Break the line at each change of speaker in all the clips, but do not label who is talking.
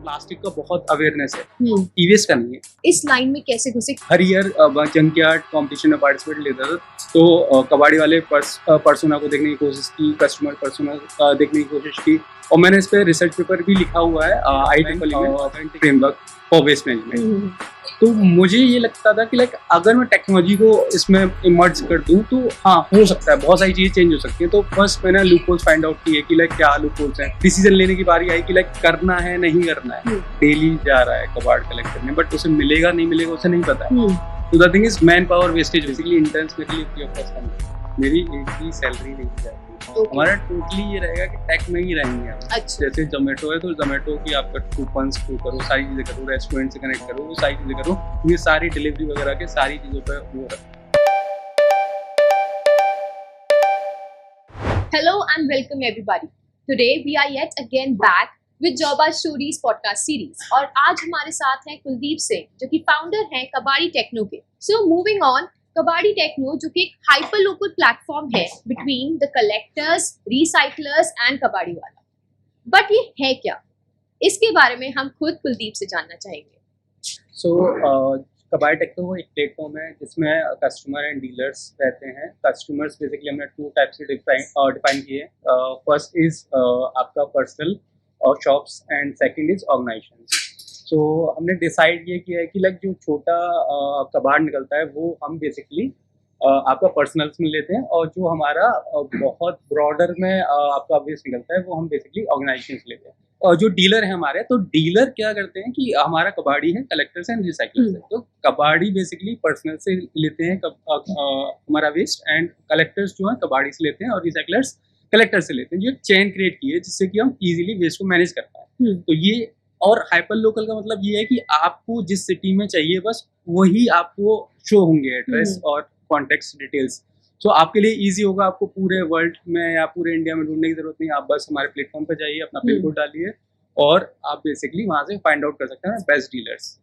Plastic का बहुत awareness है, ईवीएस का नहीं है।
इस लाइन में कैसे घुसे?
हर ईयर जंकयार्ड कंपटीशन में पार्टिसिपेट लेता था, तो कबाड़ी वाले पर्सोना को देखने की कोशिश की, कस्टमर पर्सोना देखने की कोशिश की, और मैंने इस पे रिसर्च पेपर भी लिखा हुआ है IEEE framework for waste management. तो मुझे ये लगता था कि अगर मैं टेक्नोलॉजी को इसमें इमर्ज कर दूं तो हाँ, हो सकता है, बहुत सारी चीजें चेंज हो सकती हैं। तो फर्स्ट मैंने लूपहोल्स फाइंड आउट किए कि क्या लूपहोल्स हैं। डिसीजन लेने की बारी आई कि करना है नहीं करना है। डेली जा रहा है कबाड़ कलेक्ट करने, बट उसे मिलेगा नहीं मिलेगा उसे नहीं पता है। तो the thing is man power wastage. Basically interns मेरे लिए फ्री ऑफ कॉस्ट है, मेरी एक भी सैलरी नहीं जाती। हमारा टोटली ये रहेगा कि टेक में ही रहेंगे हम।
अच्छा।
जैसे जोमेटो है तो जोमेटो की आपका कूपन्स थ्रू करो, सारी चीजें करो, रेस्टोरेंट से कनेक्ट करो, वो सारी चीजें करो, ये सारी डिलीवरी वगैरह के सारी चीजों पे वो रखो।
Hello and welcome everybody. Today we are yet again back with Jobber Stories podcast series और आज हमारे साथ हैं कुलदीप सिंह जो कि फाउंडर हैं कबाड़ी टेक्नो के। So moving on, Kabadi Techno जो कि एक हाइपर लोकल प्लेटफॉर्म है between the collectors, recyclers and कबाड़ी वाला। बट ये है क्या, इसके बारे में हम खुद कुलदीप से जानना चाहेंगे।
So कबाड़ी टेक्नो एक प्लेटफॉर्म है जिसमें कस्टमर एंड डीलर्स रहते हैं। कस्टमर्स बेसिकली हमने 2 टाइप से डिफाइन किए। फर्स्ट इज आपका पर्सनल और shops and second is organisations. So हमने डिसाइड ये किया है कि जो छोटा कबाड़ निकलता है वो हम बेसिकली आपका पर्सनल्स में लेते हैं, और जो हमारा बहुत ब्रॉडर में आपका वेस्ट निकलता है वो हम बेसिकली ऑर्गेनाइजेशंस लेते हैं। और जो डीलर है हमारे, तो डीलर क्या करते हैं कि हमारा कबाड़ी है कलेक्टर्स एंड रिसाइकलर्स है। तो कबाड़ी बेसिकली पर्सनल से लेते हैं हमारा वेस्ट, एंड कलेक्टर्स जो है कबाड़ी से लेते हैं और रिसाइकलर्स कलेक्टर से लेते हैं। जो एक चेन क्रिएट की है जिससे कि हम इजीली वेस्ट को मैनेज कर पाए। तो ये और हाइपर लोकल का मतलब ये है कि आपको जिस सिटी में चाहिए बस वही आपको शो होंगे एड्रेस और कॉन्टेक्ट डिटेल्स। सो आपके लिए इजी होगा, आपको पूरे वर्ल्ड में या पूरे इंडिया में ढूंढने की जरूरत नहीं। आप बस हमारे प्लेटफॉर्म पे जाइए, अपना पिन कोड डालिए और आप बेसिकली वहां से फाइंड आउट कर सकते हैं बेस्ट डीलर्स।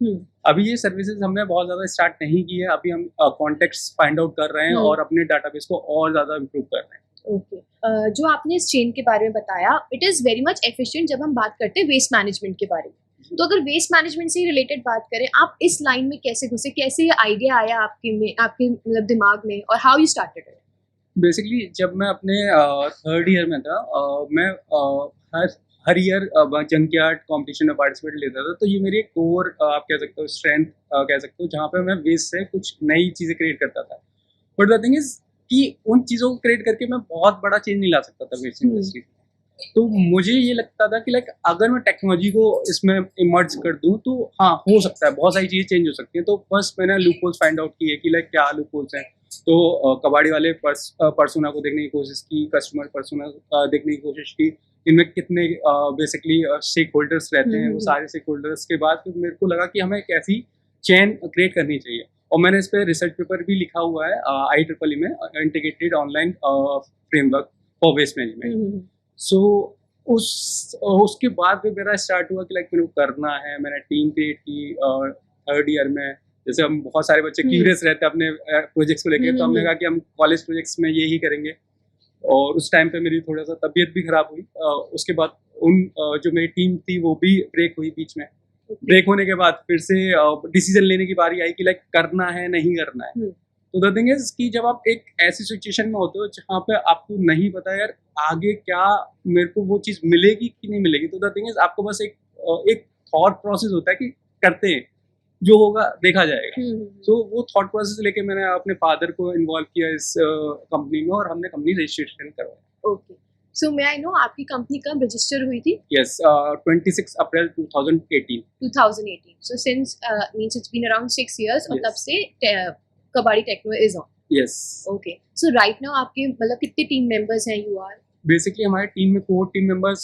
अभी ये सर्विसेज हमने बहुत ज्यादा स्टार्ट नहीं की है, अभी हम कॉन्टेक्ट्स फाइंड आउट कर रहे हैं और अपने डाटाबेस को और ज्यादा इम्प्रूव कर रहे हैं।
ओके, जो आपने इस चेन के बारे में बताया, it is very much efficient जब हम बात करते हैं वेस्ट मैनेजमेंट के बारे में। तो अगर वेस्ट मैनेजमेंट से रिलेटेड बात करें, आप इस लाइन में कैसे घुसे, कैसे ये आइडिया आया आपके मतलब दिमाग में, और how you started it?
Basically जब मैं अपने 3rd ईयर में था, मैं हर ईयर जंकयार्ड कंपटीशन में पार्टिसिपेट लेता था। तो ये मेरी कोर आप कह सकते हो स्ट्रेंथ कह सकते हो, जहाँ पे मैं वेस्ट से कुछ नई चीज़ें क्रिएट करता था। बट द थिंग इज कि उन चीज़ों को क्रिएट करके मैं बहुत बड़ा चेंज नहीं ला सकता था वेस्ट इंडस्ट्री। तो मुझे ये लगता था कि अगर मैं टेक्नोलॉजी को इसमें इमर्ज कर दूं तो हाँ, हो सकता है, बहुत सारी चीज़ें चेंज हो सकती हैं। तो फर्स्ट मैंने लूपहोल्स फाइंड आउट किए कि क्या लूपहोल्स हैं। तो कबाड़ी वाले पर्सोना को देखने की कोशिश की, कस्टमर पर्सोना देखने की कोशिश की, इनमें कितने बेसिकली स्टेक होल्डर्स रहते हैं। वो सारे स्टेक होल्डर्स के बाद फिर मेरे को लगा कि हमें एक ऐसी चेन क्रिएट करनी चाहिए, और मैंने इस पर रिसर्च पेपर भी लिखा हुआ है IEEE में, integrated online framework for waste management. So उसके बाद फिर मेरा स्टार्ट हुआ कि मेरे को करना है। मैंने टीम क्रिएट की 3rd ईयर में। जैसे हम बहुत सारे बच्चे क्यूरियस रहते हैं अपने प्रोजेक्ट्स को लेकर, तो हमने कहा कि हम कॉलेज प्रोजेक्ट्स में यही करेंगे। और उस टाइम पे मेरी थोड़ा सा तबीयत भी खराब हुई। उसके बाद जो मेरी टीम थी वो भी ब्रेक हुई बीच में। ब्रेक होने के बाद फिर से डिसीजन लेने की बारी आई कि करना है नहीं करना है। तो द थिंग इज कि जब आप एक ऐसी सिचुएशन में होते हो जहाँ पे आपको नहीं पता यार आगे क्या, मेरे को वो चीज़ मिलेगी कि नहीं मिलेगी, तो द थिंग इज आपको बस एक थॉट प्रोसेस होता है कि करते हैं, जो होगा देखा जाएगा। तो वो थॉट प्रोसेस लेके मैंने अपने फादर को इन्वॉल्व किया इस कंपनी में, और हमने कंपनी रजिस्ट्रेशन करवाया।
Okay, so may I know आपकी कंपनी कब रजिस्टर हुई थी?
Yes, 26 April 2018।
2018, so since means it's been around 6 years, और तब से Kabadi Techno is on.
Yes.
Okay, so right now आपके मतलब कितने टीम मेंबर्स हैं? यू आर
बेसिकली हमारे टीम में core team members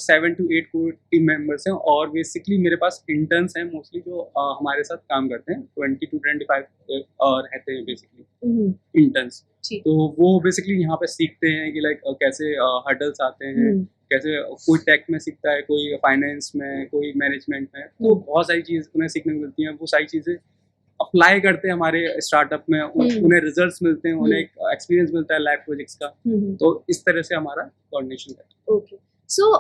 7 to 8 core team members हैं, और बेसिकली मेरे पास इंटर्न्स हैं मोस्टली जो हमारे साथ काम करते हैं। 20 to 25 रहते हैं बेसिकली इंटर्न्स। तो वो बेसिकली यहाँ पे सीखते हैं कि कैसे हर्डल्स आते हैं, कैसे कोई टेक में सीखता है, कोई फाइनेंस में, कोई मैनेजमेंट में। तो बहुत सारी चीज़ उन्हें सीखने को मिलती हैं। वो सारी चीज़ें अप्लाई करते हैं हमारे स्टार्टअप में, उन्हें रिजल्ट्स मिलते हैं, उन्हें एक एक्सपीरियंस मिलता है लाइव प्रोजेक्ट्स का। तो इस तरह से हमारा कोऑर्डिनेशन है।
Okay, so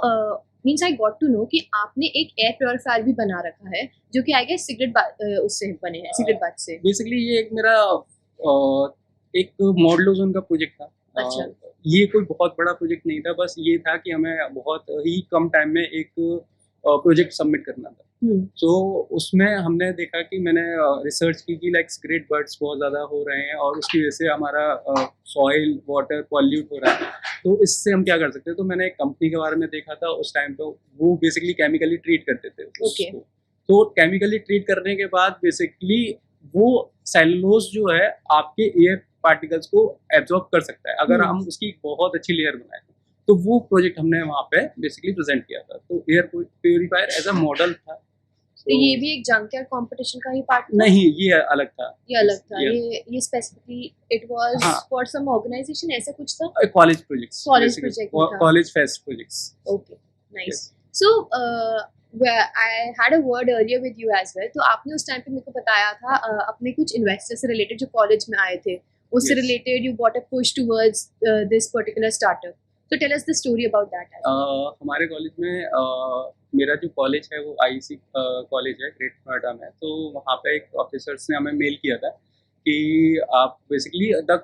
means I got to know कि आपने एक एयर प्योरीफायर भी बना रखा है जो कि आई गेस उससे बने हैं, सिगरेट बात से।
बेसिकली ये एक मेरा एक मॉडल ओजोन का प्रोजेक्ट था।
अच्छा।
ये कोई बहुत बड़ा प्रोजेक्ट नहीं था, बस ये था कि हमें बहुत ही कम टाइम में एक प्रोजेक्ट सबमिट करना था। तो उसमें हमने देखा कि मैंने रिसर्च की कि लाइक सिगरेट बर्ड्स बहुत ज़्यादा हो रहे हैं और उसकी वजह से हमारा सॉइल वाटर पॉल्यूट हो रहा है, तो इससे हम क्या कर सकते हैं। तो मैंने एक कंपनी के बारे में देखा था उस टाइम पे, वो बेसिकली केमिकली ट्रीट करते थे उसको। तो केमिकली ट्रीट करने के बाद बेसिकली वो सेलुलोज जो है आपके एयर पार्टिकल्स को एब्जॉर्ब कर सकता है अगर हम उसकी बहुत अच्छी लेयर बनाए। तो वो प्रोजेक्ट हमने वहाँ पे बेसिकली प्रेजेंट किया था। तो air purifier as a model था।
तो ये भी एक जंकयार्ड कंपटीशन का ही पार्ट था?
नहीं, ये अलग था।
ये अलग था। ये specifically it was for some organisation, ऐसा कुछ था?
कॉलेज प्रोजेक्ट्स,
कॉलेज प्रोजेक्ट था।
College fest projects.
Okay, nice. So I had a word earlier with you as well. तो आपने उस टाइम पे मेरे को बताया था अपने कुछ इन्वेस्टर से रिलेटेड जो कॉलेज में आए थे, उससे related you got a push towards this particular startup. तो tell us the story about that.
हमारे कॉलेज में मेरा जो कॉलेज है वो आईसी कॉलेज है, ग्रेट नोएडा में। तो वहाँ पे एक ऑफिसर्स ने हमें मेल किया था कि आप बेसिकली द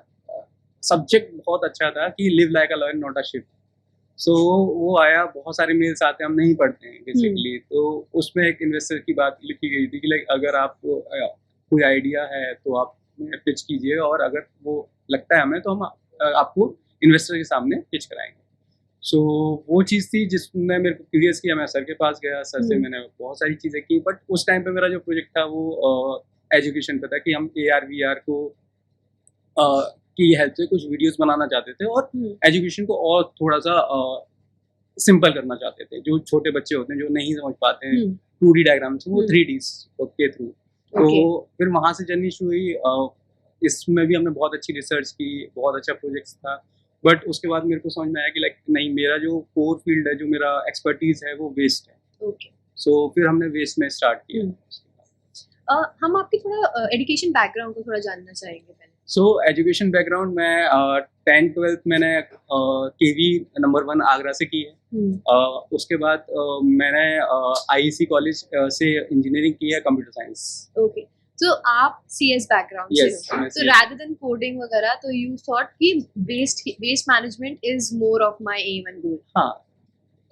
सब्जेक्ट बहुत अच्छा था कि live like a lion not a sheep. So वो आया, बहुत सारे मेल्स आते हैं, हम नहीं पढ़ते हैं बेसिकली। तो उसमें एक इन्वेस्टर की बात लिखी गई थी कि लाइक अगर आपको कोई आइडिया है तो आप पिच कीजिए, और अगर वो लगता है हमें तो हम आपको इन्वेस्टर के सामने पिच कराएंगे। सो वो चीज़ थी जिसने मेरे को क्यूरियस किया। मैं सर के पास गया, सर से मैंने बहुत सारी चीज़ें की। बट उस टाइम पे मेरा जो प्रोजेक्ट था वो एजुकेशन पे था कि हम AR VR को की हेल्प से कुछ वीडियोस बनाना चाहते थे और एजुकेशन को और थोड़ा सा सिंपल करना चाहते थे। जो छोटे बच्चे होते हैं जो नहीं समझ पाते हैं 2D डायग्राम्स, वो 3Ds के थ्रू। तो फिर वहाँ से जर्नी शुरू हुई। इसमें भी हमने बहुत अच्छी रिसर्च की, बहुत अच्छा प्रोजेक्ट था। बट उसके बाद मेरे को समझ में आया कि लाइक नहीं, मेरा जो कोर फील्ड है, जो मेरा एक्सपर्टीज है, वो वेस्ट है। सो फिर हमने वेस्ट में स्टार्ट किया।
हम आपकी थोड़ा एजुकेशन बैकग्राउंड को थोड़ा जानना चाहेंगे पहले।
सो एजुकेशन बैकग्राउंड में 10th-12th मैंने KV नंबर 1 आगरा से की है। उसके बाद मैंने IEC कॉलेज से इंजीनियरिंग की है, कंप्यूटर साइंस।
ओके, तो आप CS बैकग्राउंड से हो, तो rather than कोडिंग वगैरह, तो यू थॉट कि waste management is more of my aim and goal.
हाँ,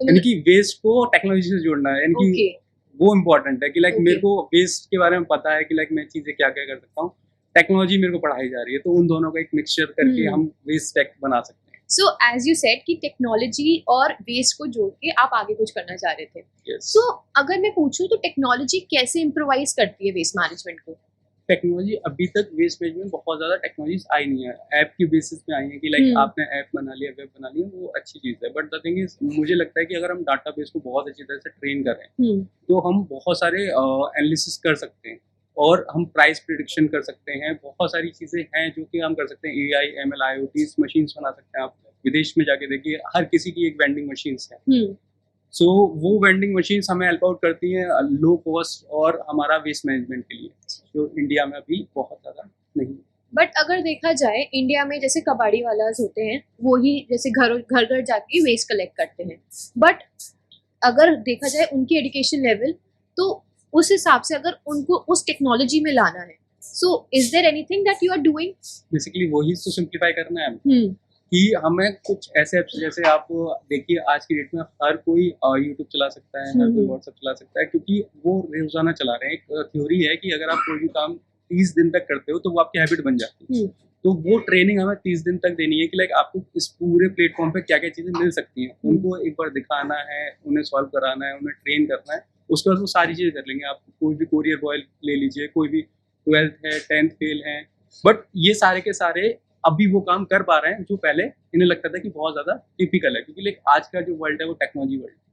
यानी कि वेस्ट को टेक्नोलॉजी से जोड़ना है, यानी कि वो इम्पोर्टेंट है कि लाइक मेरे को वेस्ट के बारे में पता है कि लाइक मैं चीज़ें क्या क्या कर सकता हूँ। टेक्नोलॉजी मेरे को पढ़ाई जा रही है, तो उन दोनों का एक मिक्सचर करके हम वेस्ट टेक बना सकते हैं।
सो एज यू सेड कि टेक्नोलॉजी और वेस्ट को जोड़ के आप आगे कुछ करना चाह रहे थे।
yes.
सो अगर मैं पूछूं तो टेक्नोलॉजी कैसे इम्प्रोवाइज करती है वेस्ट मैनेजमेंट को?
टेक्नोलॉजी अभी तक वेस्ट मैनेजमेंट बहुत ज़्यादा टेक्नोलॉजीज आई नहीं है, ऐप की बेसिस पे आई है कि लाइक आपने ऐप बना लिया, वेब बना लिया, वो अच्छी चीज़ है। बट द थिंग इज, मुझे लगता है कि अगर हम डाटाबेस को बहुत अच्छी तरह से ट्रेन करें तो हम बहुत सारे एनालिसिस कर सकते हैं और हम प्राइस प्रिडिक्शन कर सकते हैं। बहुत सारी चीज़ें हैं जो कि हम कर सकते हैं। AI, ML, IoT मशीन्स बना सकते हैं। आप विदेश में जाके देखिए, हर किसी की एक वेंडिंग मशीन्स है। सो वो वेंडिंग मशीन्स हमें हेल्प आउट करती हैं लो कॉस्ट और हमारा वेस्ट मैनेजमेंट के लिए, जो इंडिया में अभी बहुत ज़्यादा नहीं।
बट अगर देखा जाए इंडिया में जैसे कबाड़ी वालाज होते हैं, वो ही जैसे घर घर जाके वेस्ट कलेक्ट करते हैं। बट अगर देखा जाए उनकी एजुकेशन लेवल, तो उस हिसाब से अगर उनको उस टेक्नोलॉजी में लाना है, so is there anything that you are doing?
Basically वही तो सिंप्लीफाई करना है कि हमें कुछ ऐसे ऐप्स, जैसे आप देखिए आज की डेट में हर कोई यूट्यूब चला सकता है, हर कोई व्हाट्सएप चला सकता है, क्योंकि वो रोजाना चला रहे हैं। एक थ्योरी है कि अगर आप कोई भी काम 30 दिन तक करते हो तो वो आपकी हैबिट बन जाती है। तो वो ट्रेनिंग हमें 30 दिन तक देनी है कि लाइक आपको इस पूरे प्लेटफॉर्म पे क्या क्या चीज़ें मिल सकती हैं, उनको एक बार दिखाना है, उन्हें सॉल्व कराना है, उन्हें ट्रेन करना है। उसके बाद वो सारी चीज़ें कर लेंगे। आप कोई भी कोरियर बॉय ले लीजिए, कोई भी 12th है, 10th फेल है, बट ये सारे के सारे अभी वो काम कर पा रहे हैं जो पहले इन्हें लगता था कि बहुत ज़्यादा टिपिकल है, क्योंकि लाइक आज का जो वर्ल्ड है वो टेक्नोलॉजी वर्ल्ड है।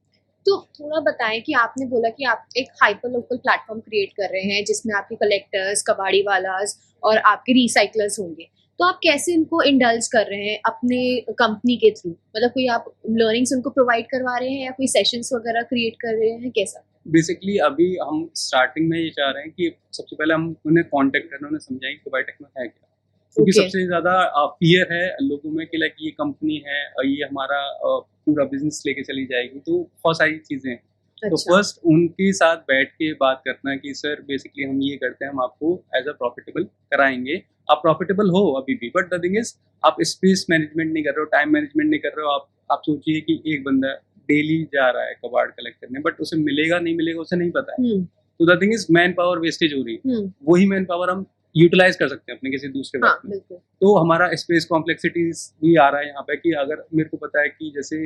तो थोड़ा बताएं कि आपने बोला कि आप एक हाइपर लोकल प्लेटफॉर्म क्रिएट कर रहे हैं जिसमें आपके कलेक्टर्स, कबाड़ी वालास और आपके रिसाइकलर्स होंगे। तो आप कैसे इनको इंडल्ज कर रहे हैं अपने कंपनी के थ्रू? मतलब कोई आप लर्निंग्स उनको प्रोवाइड करवा रहे हैं या कोई सेशंस वगैरह क्रिएट कर रहे हैं, कैसा?
बेसिकली अभी हम स्टार्टिंग में ये चाह रहे हैं कि सबसे पहले हम उन्हें कॉन्टेक्ट करें, उन्हें समझाएं कि कबाड़ी टेक्नो है क्या। क्योंकि
Okay.
सबसे ज़्यादा फ़ियर है लोगों में कि लाइक ये कंपनी है ये हमारा पूरा बिज़नेस लेके चली जाएगी, तो बहुत सारी चीज़ें हैं। तो
अच्छा।
फर्स्ट उनके साथ बैठ के बात करना कि सर बेसिकली हम ये करते हैं, हम आपको एज़ अ प्रॉफिटेबल कराएँगे। आप प्रॉफिटेबल हो अभी भी, बट द थिंग इज़ आप स्पेस मैनेजमेंट नहीं कर रहे हो, टाइम मैनेजमेंट नहीं कर रहे हो। आप सोचिए कि एक बंदा डेली जा रहा है कबाड़ कलेक्ट करने, बट उसे मिलेगा नहीं मिलेगा उसे नहीं पता है।
हम्म।
तो the thing is man power wastage हो रही है।
हम्म।
वही मैन पावर हम यूटिलाइज़ कर सकते हैं अपने किसी दूसरे
हाँ,
वर्क में।
बिल्कुल।
तो हमारा स्पेस कॉम्प्लेक्सिटीज़ भी आ रहा है यहाँ पे कि अगर मेरे को पता है कि जैसे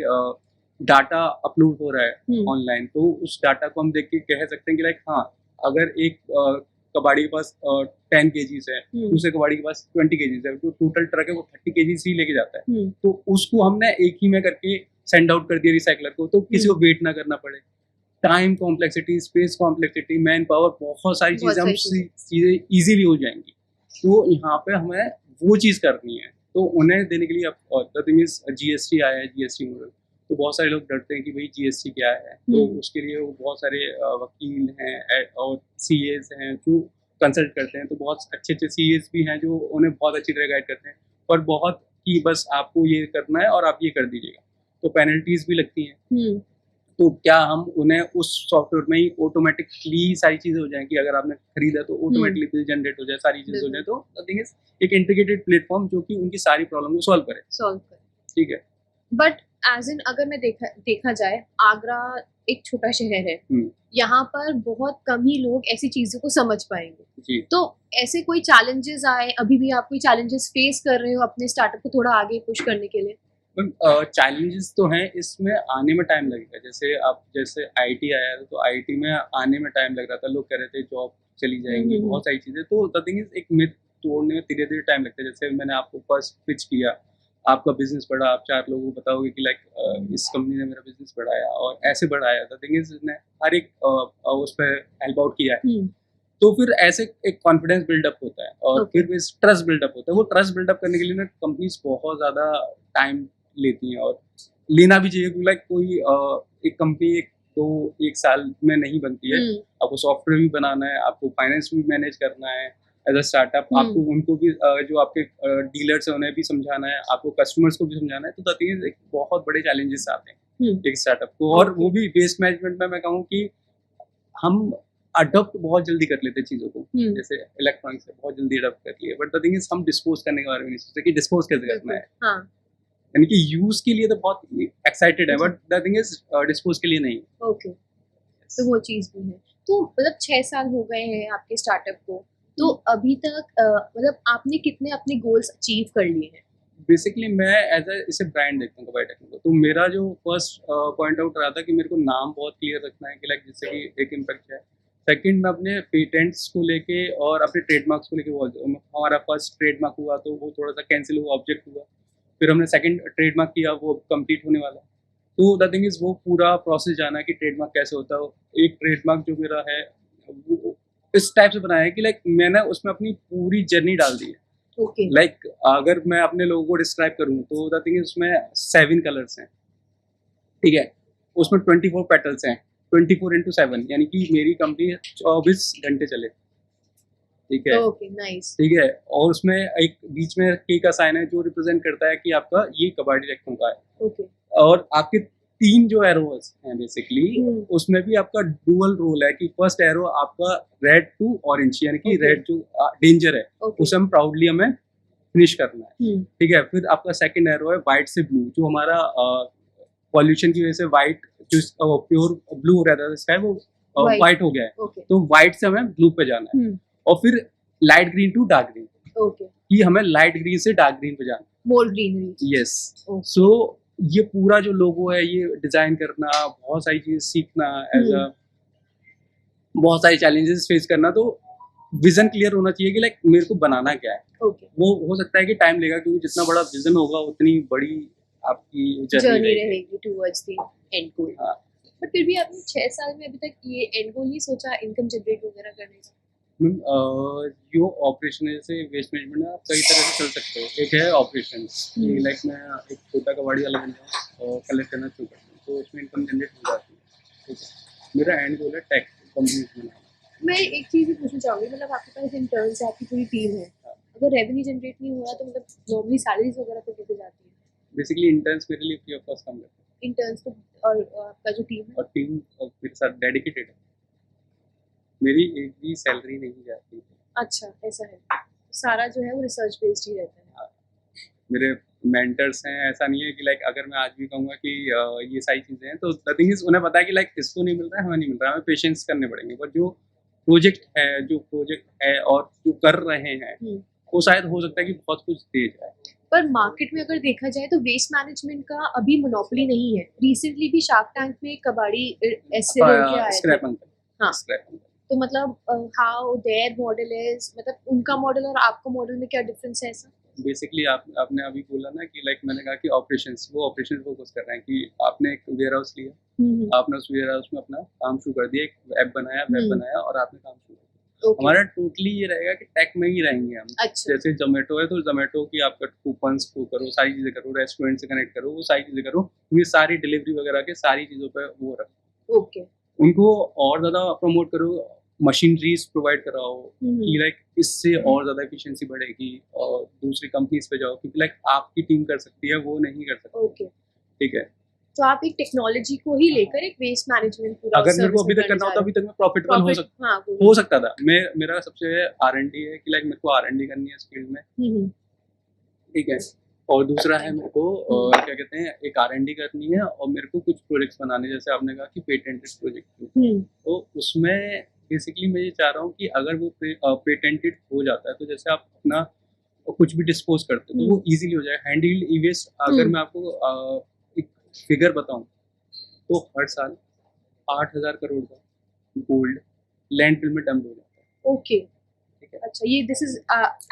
डाटा अपलोड हो रहा है ऑनलाइन, तो उस डाटा को हम देख के कह सकते हैं कि लाइक हाँ, अगर एक कबाड़ी के पास 10 केजीज़ है, दूसरे कबाड़ी के पास 20 केजीज़ है, तो टोटल ट्रक है वो 30 केजीज़ ही लेके जाता है। तो उसको हमने एक ही में करके सेंड आउट कर दिया रिसाइक्लर को, तो किसी को वेट ना करना पड़े। Time complexity, space complexity, man power, बहुत सारी
बहुत
चीज़ें हम
सारी
चीज़ें ईज़िली हो जाएँगी। तो यहाँ पे हमें वो चीज़ करनी है। तो उन्हें देने के लिए अब द थिंग इज़ जीएसटी आया है, जीएसटी मॉडल। तो बहुत सारे लोग डरते हैं कि भई जीएसटी क्या है? तो उसके लिए वो बहुत सारे वकील हैं और सीएज़ हैं जो कंसल्ट करते हैं। तो बहुत अच्छे-अच्छे सीएज़ भी हैं जो उन्हें बहुत अच्छी तरह गाइड करते हैं। पर बहुत कि बस आपको ये करना है और आप ये कर दीजिएगा। तो पेनल्टीज़ भी लगती हैं। तो क्या हम उन्हें उस सॉफ्टवेयर में ही ऑटोमेटिकली सारी चीज़ें हो जाएँ कि अगर आपने खरीदा तो ऑटोमेटिकली बिल जनरेट हो जाए, सारी चीज़ें हो जाए। तो द थिंग इज़ एक इंटीग्रेटेड प्लेटफ़ॉर्म जो कि उनकी सारी प्रॉब्लम को सॉल्व करे।
सॉल्व कर।
ठीक है?
बट एज इन अगर मैं देखा जाए, आगरा एक छोटा शहर है।
हुँ,
यहाँ पर बहुत कम ही लोग ऐसी चीजों को समझ पाएंगे।
जी।
तो ऐसे कोई चैलेंजेस आए, अभी भी आप कोई चैलेंजेस फेस कर रहे हो अपने स्टार्टअप को थोड़ा आगे पुश करने के लिए?
मैम चैलेंजेस तो हैं, इसमें आने में टाइम लगेगा। जैसे आईटी आया था, तो आईटी में आने में टाइम लग रहा था। लोग कह रहे थे जॉब चली जाएँगी, बहुत सारी चीज़ें। तो द थिंग इज़ एक मिथ तोड़ने में धीरे-धीरे टाइम लगता है। जैसे मैंने आपको फर्स्ट पिच किया, आपका बिज़नेस बढ़ा, आप 4 लोगों को बताओगे कि लाइक इस कंपनी ने मेरा बिज़नेस बढ़ाया और ऐसे बढ़ाया। द थिंग इज़ ने हर एक उस पे हेल्प आउट किया है। तो फिर ऐसे एक कॉन्फिडेंस बिल्डअप होता है और
Okay.
फिर ट्रस्ट बिल्डअप होता है। वो ट्रस्ट बिल्डअप करने के लिए ना कंपनीज़ बहुत ज़्यादा टाइम लेती हैं और लेना भी चाहिए, क्योंकि लाइक कोई एक कंपनी 1 साल में नहीं बनती है। आपको सॉफ्टवेयर भी बनाना है, आपको फाइनेंस भी मैनेज करना है एज़ अ स्टार्टअप। आपको उनको भी जो आपके डीलर्स हैं उन्हें भी समझाना है, आपको कस्टमर्स को भी समझाना है। तो द थिंग इज़ एक बहुत बड़े चैलेंजेस आते हैं एक स्टार्टअप को। और वो भी वेस्ट मैनेजमेंट में मैं कहूँ कि हम अडॉप्ट बहुत जल्दी कर लेते हैं चीज़ों को। जैसे इलेक्ट्रॉनिक्स है, बहुत जल्दी अडॉप्ट कर लिए, बट द थिंग इज़ हम डिस्पोज़ करने के बारे में नहीं सोचते कि डिस्पोज़ कैसे करना है।
हाँ।
यानी कि यूज़ के लिए तो बहुत एक्साइटेड है, but the thing is dispose के लिए नहीं।
ओके। तो वो चीज़ भी है। तो मतलब 6 साल हो गए हैं आपके स्टार्टअप को, तो अभी तक मतलब आपने कितने अपने गोल्स अचीव कर लिए हैं?
बेसिकली मैं एज़ अ इसे ब्रांड देखता हूँ कबाड़ी टेक्नो को। तो मेरा जो फर्स्ट पॉइंट आउट रहा था कि मेरे को नाम बहुत क्लियर रखना है कि लाइक जिससे कि एक इम्पैक्ट है। सेकंड मैं अपने पेटेंट्स को लेके और अपने ट्रेडमार्क्स को लेके बहुत हमारा फर्स्ट ट्रेडमार्क हुआ तो वो थोड़ा-सा कैंसल हुआ, ऑब्जेक्ट हुआ। फिर हमने सेकंड ट्रेडमार्क किया, वो कंप्लीट होने वाला है। तो द थिंग इज़ वो पूरा प्रोसेस जाना है कि ट्रेडमार्क कैसे होता है। एक ट्रेडमार्क जो मेरा है वो इस टाइप से बनाया है कि लाइक मैंने उसमें अपनी पूरी जर्नी डाल दी है।
ओके।
लाइक अगर मैं अपने लोगों को डिस्क्राइब करूँ तो द थिंग इज़ उसमें 7 कलर्स हैं, ठीक है? उसमें 24 पेटल्स हैं, 24/7 यानी कि मेरी कंपनी 24 घंटे चले, ठीक है?
Okay, nice.
ठीक है? और उसमें एक बीच में के का साइन है जो रिप्रेजेंट करता है कि आपका ये कबाड़ी टेक्नो का है।
ओके।
और आपके 3 जो एरोज़ हैं बेसिकली, उसमें भी आपका डुअल रोल है कि फर्स्ट एरो आपका रेड टू ऑरेंज यानी कि रेड जो डेंजर है, उसे हम प्राउडली हमें फिनिश करना है, ठीक है? फिर आपका सेकंड एरो है व्हाइट से ब्लू, जो हमारा पॉल्यूशन की वजह से व्हाइट जो प्योर ब्लू रहता था स्काई वो व्हाइट हो गया है।
ओके।
तो व्हाइट से हमें ब्लू पे जाना है। और फिर light green to dark green,
okay.
कि हमें लाइट ग्रीन से डार्क ग्रीन पे जाना है।
मोर ग्रीनरी।
यस। सो ये पूरा जो लोगो है ये डिजाइन करना, बहुत सारी चीजें सीखना, एज अ बहुत सारे चैलेंजेस फेस करना। तो विजन क्लियर होना चाहिए कि लाइक मेरे को बनाना क्या है।
ओके।
वो हो सकता है कि टाइम लेगा, क्योंकि जितना बड़ा विजन होगा उतनी बड़ी आपकी जर्नी
रहेगी टुवर्ड्स द एंड गोल।
हाँ।
बट फिर भी आपने 6 साल में अभी तक ये एंड गोल नहीं सोचा इनकम जनरेट वगैरह करने का?
जो ऑपरेशन है, जैसे वेस्ट मैनेजमेंट में आप कई तरह से चल सकते हो। एक है ऑपरेशन, लाइक मैं एक छोटा कबाड़ी वाला बन जाऊँ और कलेक्ट करना शुरू कर दूँ, तो उसमें इनकम जनरेट हो जाती है, ठीक है? मेरा एंड गोल है टेक कंपनी बनाना।
मैं एक चीज़ भी पूछना चाहूँगी, मतलब आपके पास इंटर्न्स है, आपकी पूरी टीम है, अगर रेवेन्यू जनरेट नहीं हो रहा तो मतलब नॉर्मली सैलरीज वगैरह तो कैसे जाती है?
बेसिकली इंटर्न्स मेरे लिए फ्री ऑफ कॉस्ट काम करते हैं,
इंटर्न्स तो और आपका जो टीम है?
और टीम मेरे साथ डेडिकेटेड है, मेरी एक भी सैलरी नहीं जाती।
अच्छा, ऐसा है। सारा जो है वो रिसर्च बेस्ड ही रहता है।
हाँ, मेरे मेंटर्स हैं, ऐसा नहीं है कि लाइक अगर मैं आज भी कहूँगा कि ये सारी चीज़ें हैं, तो द थिंग इज़ उन्हें पता है कि लाइक इसको नहीं मिल रहा है, हमें नहीं मिल रहा है, हमें पेशेंस करने पड़ेंगे, बट जो प्रोजेक्ट है और जो कर रहे हैं,
हम्म।
वो शायद हो सकता है कि बहुत कुछ दे जाए।
पर मार्केट में अगर देखा जाए तो वेस्ट मैनेजमेंट का अभी मोनोपोली नहीं है। रिसेंटली भी शार्क टैंक में कबाड़ी ऐसे करके आए थे।
स्क्रैप अंकल,
हाँ।
Scrap uncle.
तो मतलब हाउ देयर मॉडल इज, मतलब उनका मॉडल और आपका मॉडल में क्या डिफरेंस है ऐसा?
बेसिकली आपने अभी बोला ना कि लाइक मैंने कहा कि ऑपरेशंस फोकस कर रहे हैं, कि आपने एक वेयर हाउस लिया, आपने उस वेयर हाउस में अपना काम शुरू कर दिया, एक ऐप बनाया, वेब बनाया और आपने काम शुरू कर दिया।
Okay.
हमारा टोटली ये रहेगा कि टेक में ही रहेंगे हम।
अच्छा।
जैसे जोमेटो है तो जोमेटो की आपका कूपन्स को करो, सारी चीज़ें करो, रेस्टोरेंट से कनेक्ट करो, वो सारी चीज़ें करो, ये सारी डिलीवरी वगैरह के सारी चीज़ों पे वो रखो।
ओके।
उनको और ज़्यादा प्रमोट करो, मशीनरीज प्रोवाइड कराओ कि लाइक इससे और ज़्यादा एफिशिएंसी बढ़ेगी, और दूसरी कंपनीज पे जाओ, क्योंकि लाइक आपकी टीम कर सकती है, वो नहीं कर सकती।
ओके।
ठीक है,
तो आप एक टेक्नोलॉजी को ही लेकर एक वेस्ट मैनेजमेंट पूरा
अगर मेरे को अभी तक करना होता, अभी तक मैं प्रॉफिटेबल हो सकता था। मेरा सबसे R&D है कि लाइक मेरे को R&D करनी है इस फील्ड में, ठीक है, और दूसरा है मेरे को क्या कहते हैं, एक R&D करनी है, और मेरे को कुछ प्रोजेक्ट्स बनाने, जैसे आपने कहा कि पेटेंटेड प्रोजेक्ट, तो उसमें बेसिकली मैं ये चाह रहा हूँ कि अगर वो पेटेंटेड हो जाता है, तो जैसे आप अपना कुछ भी डिस्पोज करते हो तो वो इजीली हो जाए, हैंडल्ड ई वेस्ट। अगर मैं आपको एक फिगर बताऊं, तो हर साल 8,000 करोड़ का गोल्ड लैंडफिल में डंप हो जाता है।
ओके,
ठीक है।
अच्छा, ये this is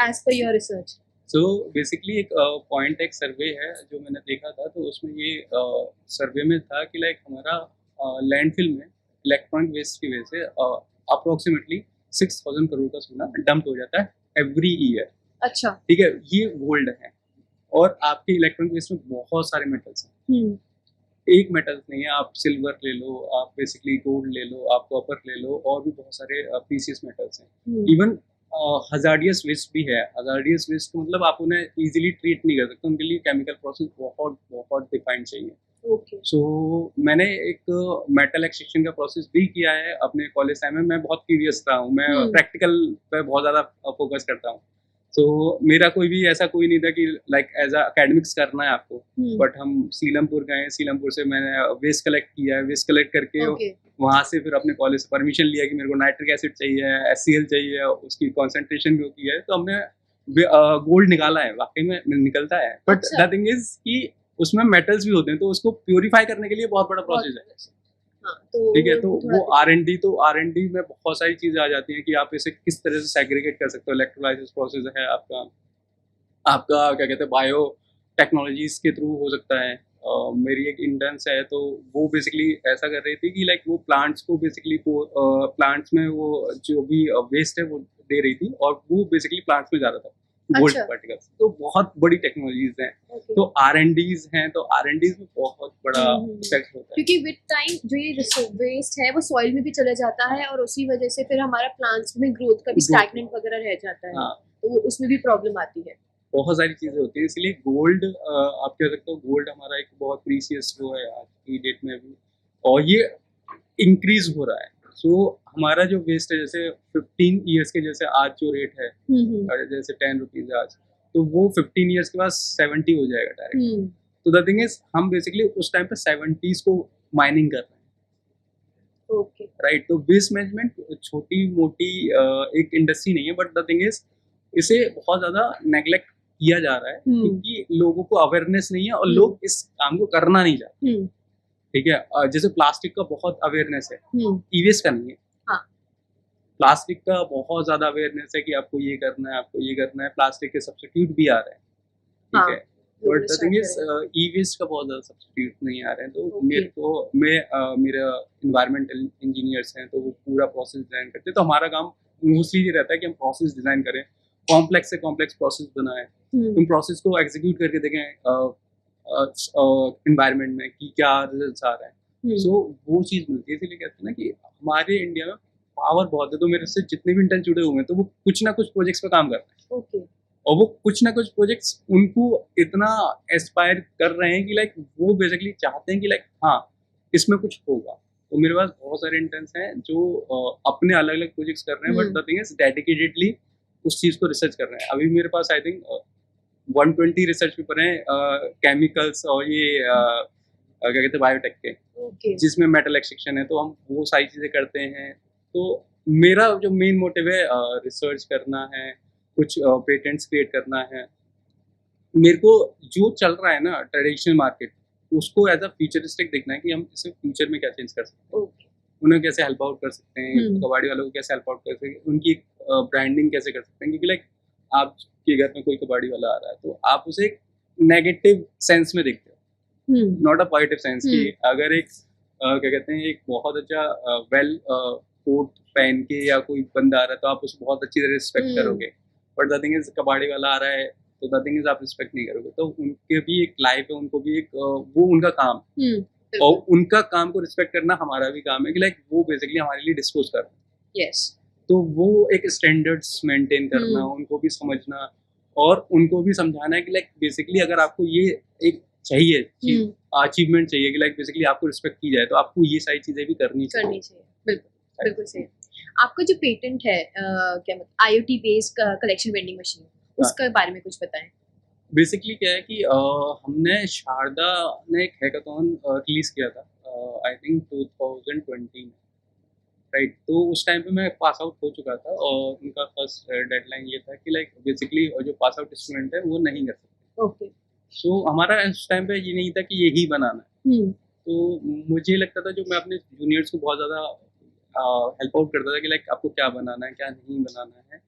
as per your research?
So basically एक पॉइंट, एक सर्वे है जो मैंने देखा था, तो उसमें ये सर्वे में था कि लाइक हमारा लैंडफिल में इलेक्ट्रॉनिक वेस्ट की वजह से अप्रोक्सीमेटली 6,000 करोड़ का सोना डंप हो जाता है एवरी ईयर।
अच्छा।
ठीक है, ये गोल्ड है, और आपके इलेक्ट्रॉनिक वेस्ट में बहुत सारे मेटल्स हैं। एक मेटल्स नहीं है, आप सिल्वर ले लो, आप बेसिकली गोल्ड ले लो, आप कॉपर ले लो, और भी बहुत सारे प्रीशियस मेटल्स हैं। इवन हजार्डियस वेस्ट भी है। हजार्डियस वेस्ट को मतलब आप उन्हें इजीली ट्रीट नहीं कर सकते, उनके लिए केमिकल प्रोसेस बहुत बहुत डिफाइंड चाहिए।
ओके।
सो मैंने एक मेटल एक्सट्रैक्शन का प्रोसेस भी किया है अपने कॉलेज टाइम में। मैं बहुत क्यूरियस रहा हूँ, मैं प्रैक्टिकल पे बहुत ज़्यादा फोकस करता हूँ। तो मेरा कोई भी ऐसा कोई नहीं था कि लाइक एज अकेडमिक्स करना है आपको, बट हम सीलमपुर गए, सीलमपुर से मैंने वेस्ट कलेक्ट किया है, वेस्ट कलेक्ट करके वहाँ से फिर अपने कॉलेज से परमिशन लिया कि मेरे को नाइट्रिक एसिड चाहिए, HCl चाहिए, उसकी कॉन्सेंट्रेशन जो की है, तो हमने गोल्ड निकाला है, वाकई में निकलता है। बट द थिंग इज कि उसमें मेटल्स भी होते हैं, तो उसको प्योरीफाई करने के लिए बहुत बड़ा प्रोसेस है। ठीक है, तो वो R&D में बहुत सारी चीजें आ जाती हैं कि आप इसे किस तरह से सेग्रीगेट कर सकते हो। इलेक्ट्रोलाइसिस प्रोसेस है आपका क्या कहते हैं, बायो टेक्नोलॉजीज के थ्रू हो सकता है। मेरी एक इंटर्न्स है, तो वो बेसिकली ऐसा कर रही थी कि लाइक वो प्लांट्स को बेसिकली प्लांट्स में वो जो भी वेस्ट है वो दे रही थी, और वो बेसिकली प्लांट्स में जा रहा था गोल्ड पार्टिकल्स। तो बहुत बड़ी टेक्नोलॉजीज हैं, तो R&Ds हैं, तो R&Ds में बहुत बड़ा इफेक्ट होता है,
क्योंकि विद टाइम जो ये वेस्ट है वो सॉइल में भी चला जाता है, और उसी वजह से फिर हमारा प्लांट्स में ग्रोथ का भी स्टैग्नेंट वगैरह रह जाता है। तो उसमें भी प्रॉब्लम आती है, बहुत
सारी चीजें होती हैं। इसलिए गोल्ड, आप कह सकते हो गोल्ड हमारा एक बहुत प्रीशियस वो है आज की डेट में भी, और ये इंक्रीज हो रहा है। सो हमारा जो वेस्ट है, जैसे 15 ईयर्स के जैसे आज जो रेट है, जैसे 10 रुपीज है आज, तो वो 15 ईयर्स के बाद 70 हो जाएगा डायरेक्ट। तो द थिंग इज हम बेसिकली उस टाइम पे 70s को माइनिंग कर रहे हैं।
Okay,
right. तो वेस्ट मैनेजमेंट छोटी मोटी एक इंडस्ट्री नहीं है, बट द थिंग इज इसे बहुत ज्यादा नेग्लेक्ट किया जा रहा है, क्योंकि लोगों को अवेयरनेस नहीं है, और लोग इस काम को करना नहीं चाहते। ठीक है, जैसे प्लास्टिक का बहुत अवेयरनेस है, ई-वेस्ट का नहीं है।
हाँ।
प्लास्टिक का बहुत ज्यादा अवेयरनेस है कि आपको ये करना है, आपको ये करना है। प्लास्टिक के सब्स्टिट्यूट भी आ रहे हैं, ठीक है, but the thing is e-waste का बहुत ज्यादा सब्स्टिट्यूट नहीं आ रहे हैं। तो मेरे को मेरा एनवायरमेंटल इंजीनियर्स हैं, तो वो पूरा प्रोसेस डिजाइन करते हैं। तो हमारा काम मोस्टली ये रहता है कि हम प्रोसेस डिजाइन करें, कॉम्प्लेक्स से कॉम्प्लेक्स प्रोसेस बनाएं, उन प्रोसेस को एग्जीक्यूट करके देखें एनवायरनमेंट में कि क्या रिजल्ट्स आ रहे हैं। सो वो चीज़ मिलती है। इसलिए कहते हैं ना कि हमारे इंडिया में पावर बहुत है। तो मेरे से जितने भी इंटर्न जुड़े हुए हैं, तो वो कुछ ना कुछ प्रोजेक्ट्स पे काम करते हैं।
ओके,
और वो कुछ ना कुछ प्रोजेक्ट्स उनको इतना एस्पायर कर रहे हैं कि लाइक वो बेसिकली चाहते हैं कि लाइक हाँ इसमें कुछ होगा। तो मेरे पास बहुत सारे इंटर्न्स हैं जो अपने अलग अलग प्रोजेक्ट्स कर रहे हैं, but the thing is dedicatedly उस चीज़ को रिसर्च कर रहे हैं। अभी मेरे पास आई थिंक 120 रिसर्च पेपर हैं केमिकल्स और ये क्या कहते हैं बायोटेक के,
ओके
जिसमें मेटल एक्सट्रैक्शन है, तो हम वो सारी चीज़ें करते हैं। तो मेरा जो मेन मोटिव है रिसर्च करना है, कुछ पेटेंट्स क्रिएट करना है। मेरे को जो चल रहा है ना ट्रेडिशनल मार्केट, उसको एज अ फ्यूचरिस्टिक देखना है कि हम इसे फ्यूचर में क्या चेंज कर सकते हैं,
ओके
उन्हें कैसे हेल्प आउट कर सकते हैं,
हम्म
कबाड़ी वालों को कैसे हेल्प आउट कर सकते हैं, उनकी ब्रांडिंग कैसे कर सकते हैं। क्योंकि लाइक आपके घर में कोई कबाड़ी वाला आ रहा है तो आप उसे एक नेगेटिव सेंस में देखते हो, नॉट अ पॉजिटिव सेंस कि अगर एक क्या कहते हैं एक बहुत अच्छा वेल कोट पहन के या कोई बंदा आ रहा है तो आप उसको बहुत अच्छी तरह रिस्पेक्ट
हम्म।
करोगे। बट द थिंग इज कबाड़ी वाला आ रहा है तो द थिंग इज आप रिस्पेक्ट नहीं करोगे। तो उनके भी एक लाइफ है, उनको भी एक वो उनका काम, और
बिल्कुल
उनका काम को रिस्पेक्ट करना हमारा भी काम है कि लाइक वो बेसिकली हमारे लिए डिस्पोज कर रहे हैं।
यस
तो वो एक स्टैंडर्ड्स मेंटेन करना, उनको भी समझना और उनको भी समझाना है कि लाइक बेसिकली अगर आपको ये एक चाहिए अचीवमेंट चाहिए कि लाइक बेसिकली आपको रिस्पेक्ट की जाए, तो आपको ये सारी चीजें भी करनी चाहिए।
करनी चाहिए बिल्कुल बिल्कुल सही। आपका जो पेटेंट है क्या मतलब IoT based collection vending machine, उसके बारे में कुछ बताएं।
बेसिकली क्या है कि हमने शारदा ने एक हैकाथॉन रिलीज किया था आई थिंक 2020 में, राइट। तो उस टाइम पे मैं पास आउट हो चुका था और उनका फर्स्ट डेडलाइन ये था कि लाइक बेसिकली जो पास आउट स्टूडेंट है वो नहीं कर सकते।
ओके
सो हमारा उस टाइम पे ये नहीं था कि यही बनाना है। तो मुझे लगता था जो मैं अपने जूनियर्स को बहुत ज़्यादा हेल्प आउट करता था कि लाइक आपको क्या बनाना है क्या नहीं बनाना है।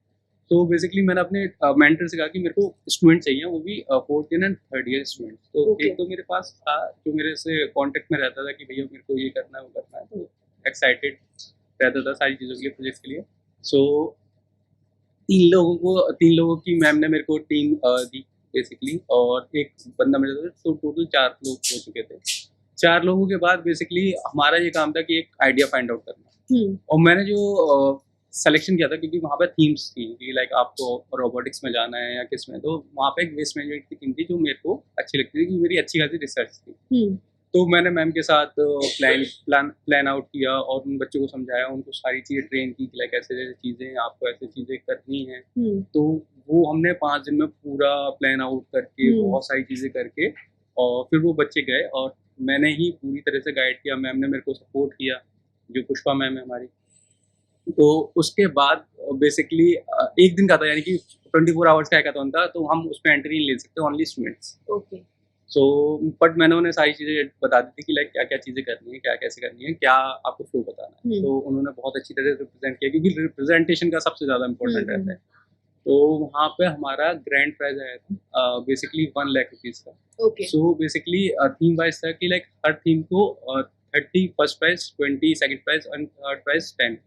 तो बेसिकली मैंने अपने मेंटर से कहा कि मेरे को स्टूडेंट चाहिए, वो भी 4th year and 3rd year student. तो
Okay.
एक तो मेरे पास था जो मेरे से कांटेक्ट में रहता था कि भैया मेरे को ये करना है वो करना है, तो एक्साइटेड रहता था सारी चीज़ों के लिए, प्रोजेक्ट्स के लिए। सो 3 लोगों की मैम ने मेरे को टीम दी बेसिकली, और एक बंदा मेरे था, तो टोटल 4 लोग हो चुके थे। 4 लोगों के बाद बेसिकली हमारा ये काम था कि एक आइडिया फाइंड आउट करना। और मैंने जो सिलेक्शन किया था क्योंकि वहाँ पे थीम्स थी कि लाइक आपको रोबोटिक्स में जाना है या किस में, तो वहाँ पे एक वेस्ट मैनेजमेंट की थीम थी जो मेरे को अच्छी लगती थी क्योंकि मेरी अच्छी खासी रिसर्च थी। तो मैंने मैम के साथ प्लान आउट किया और उन बच्चों को समझाया, उनको सारी चीज़ें ट्रेन की कि लाइक ऐसे ऐसे चीज़ें आपको ऐसे चीज़ें करनी है। तो वो हमने 5 दिन में पूरा प्लान आउट करके बहुत सारी चीज़ें करके और फिर वो बच्चे गए और मैंने ही पूरी तरह से गाइड किया, मैम ने मेरे को सपोर्ट किया, जो पुष्पा मैम है हमारी। तो उसके बाद बेसिकली 1 दिन का था, यानी कि 24 आवर्स का हैकाथॉन था, तो हम उसमें एंट्री नहीं ले सकते, only students.
Okay
so but मैंने उन्हें सारी चीज़ें बता दी थी कि लाइक क्या क्या चीज़ें करनी है, क्या कैसे करनी है, क्या आपको फ्लो बताना है। तो उन्होंने बहुत अच्छी तरह से रिप्रेजेंट किया क्योंकि रिप्रेजेंटेशन का सबसे ज़्यादा इंपॉर्टेंट रहता है। तो वहाँ पे हमारा ग्रैंड प्राइज आया था बेसिकली 1 लाख रुपीज़ का।
Okay
so basically theme wise था कि लाइक हर थीम को 30 फर्स्ट प्राइज, 20 सेकंड प्राइज और थर्ड प्राइज 10।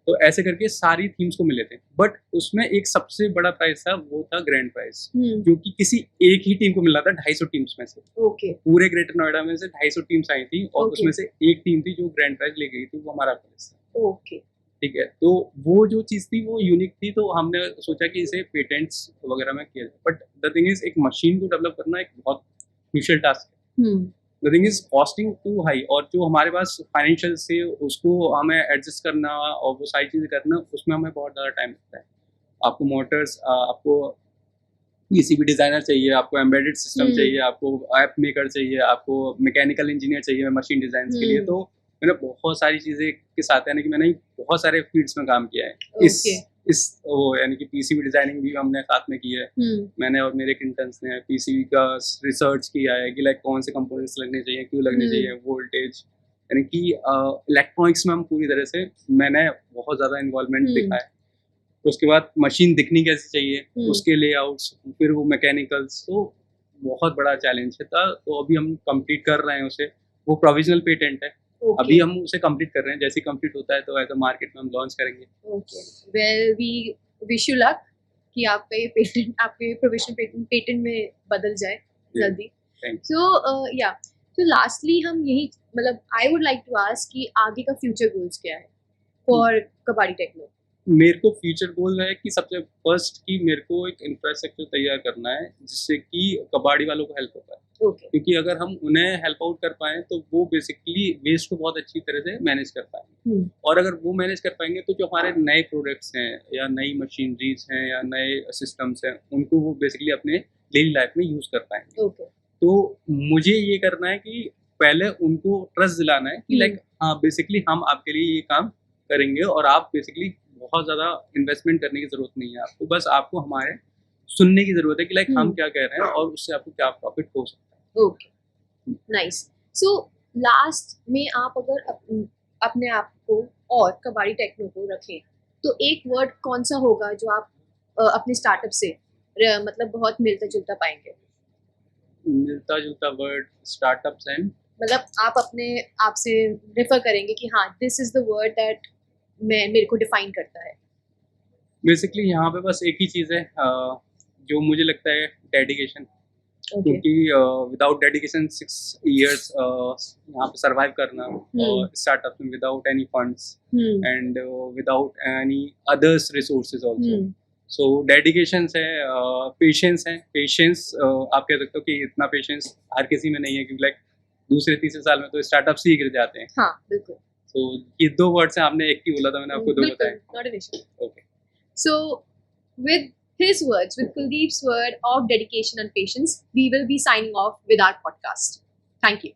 तो ऐसे करके सारी थीम्स को मिले थे, बट उसमें एक सबसे बड़ा प्राइज था, वो था ग्रैंड प्राइज, जो कि किसी एक ही टीम को मिला था 250 टीम्स में से।
ओके
पूरे ग्रेटर नोएडा में से 250 टीम्स आई थी और
Okay.
उसमें से एक टीम थी जो ग्रैंड प्राइज ले गई थी, वो हमारा कॉलेज था।
ओके
ठीक है, तो वो जो चीज़ थी वो यूनिक थी, तो हमने सोचा कि इसे पेटेंट्स वगैरह में किया जाए। बट द थिंग इज एक मशीन को डेवलप करना एक बहुत मुश्किल टास्क है। The thing is costing too high, और जो हमारे पास फाइनेंशियल से उसको हमें एडजस्ट करना और वो सारी चीज़ें करना, उसमें हमें बहुत ज़्यादा टाइम लगता है। आपको मोटर्स, आपको पीसीबी डिज़ाइनर चाहिए, आपको एम्बेडेड सिस्टम चाहिए, आपको ऐप मेकर चाहिए, आपको मैकेनिकल इंजीनियर चाहिए मशीन डिज़ाइन के लिए। तो मैंने बहुत सारी चीज़ें के साथ, यानी कि मैंने बहुत सारे फील्ड्स में काम किया है। इस वो यानी कि पीसीबी डिज़ाइनिंग भी हमने साथ में की है। मैंने और मेरे इंटर्न्स ने पीसीबी का रिसर्च किया है कि लाइक कौन से कंपोनेंट्स लगने चाहिए, क्यों लगने चाहिए, वोल्टेज, यानी कि इलेक्ट्रॉनिक्स में हम पूरी तरह से, मैंने बहुत ज़्यादा इन्वॉल्वमेंट दिखा है। उसके बाद मशीन दिखनी कैसी चाहिए, उसके लेआउट्स, फिर वो मैकेनिकल्स, तो बहुत बड़ा चैलेंज था। तो अभी हम कंप्लीट कर रहे हैं उसे, वो प्रोविजनल पेटेंट है। अभी हम उसे कंप्लीट कर रहे हैं, जैसे कंप्लीट होता है तो एज अ मार्केट में हम लॉन्च करेंगे।
Okay well we wish you luck कि आपका ये पेटेंट आपके प्रोविजनल पेटेंट में बदल जाए जल्दी। सो या तो लास्टली हम यही मतलब I would like to ask कि आगे का फ्यूचर गोल्स क्या है फॉर कबाड़ी टेक्नो।
मेरे को फ्यूचर गोल है कि सबसे फर्स्ट कि मेरे को एक इंफ्रास्ट्रक्चर तैयार करना है जिससे कि कबाड़ी वालों को हेल्प हो पाए,
ओके
क्योंकि अगर हम उन्हें हेल्प आउट कर पाएँ तो वो बेसिकली वेस्ट को बहुत अच्छी तरह से मैनेज कर पाएंगे, और अगर वो मैनेज कर पाएंगे तो जो हमारे नए प्रोडक्ट्स हैं या नई मशीनरीज हैं या नए सिस्टम्स हैं उनको वो बेसिकली अपने डेली लाइफ में यूज़ कर पाएंगे।
ओके
तो मुझे ये करना है कि पहले उनको ट्रस्ट दिलाना है कि लाइक हाँ बेसिकली हम आपके लिए ये काम करेंगे, और आप बेसिकली बहुत ज़्यादा इन्वेस्टमेंट करने की ज़रूरत नहीं है आपको, बस आपको हमारे सुनने की ज़रूरत है कि लाइक हम क्या कह रहे हैं और उससे आपको क्या प्रॉफिट हो सकता है।
Okay nice. सो लास्ट में आप अगर अपने आप को और कबाड़ी टेक्नो को रखें तो एक वर्ड कौन सा होगा जो आप अपने स्टार्टअप से मतलब बहुत मिलता जुलता पाएंगे?
मिलता जुलता वर्ड स्टार्टअप्स एंड
मतलब आप अपने आप से रेफर करेंगे कि हाँ this is the word that मेरे को डिफाइन करता है।
बेसिकली यहाँ पे बस एक ही चीज़ है जो मुझे लगता है डेडिकेशन,
ओके
क्योंकि विदाउट डेडिकेशन 6 इयर्स यहाँ पे सरवाइव करना स्टार्टअप में without any funds and without any others resources also. So dedication है, पेशेंस है। पेशेंस आप कह सकते हो कि इतना पेशेंस हर किसी में नहीं है, क्योंकि लाइक दूसरे तीसरे साल में तो स्टार्टअप से ही गिर जाते हैं।
हाँ बिल्कुल।
तो ये 2 वर्ड्स हैं, आपने एक ही बोला था, मैंने आपको 2 बताए।
Not an issue.
Okay,
So, with his words, with Kuldeep's word of dedication and patience, we will be signing off with our podcast. Thank you.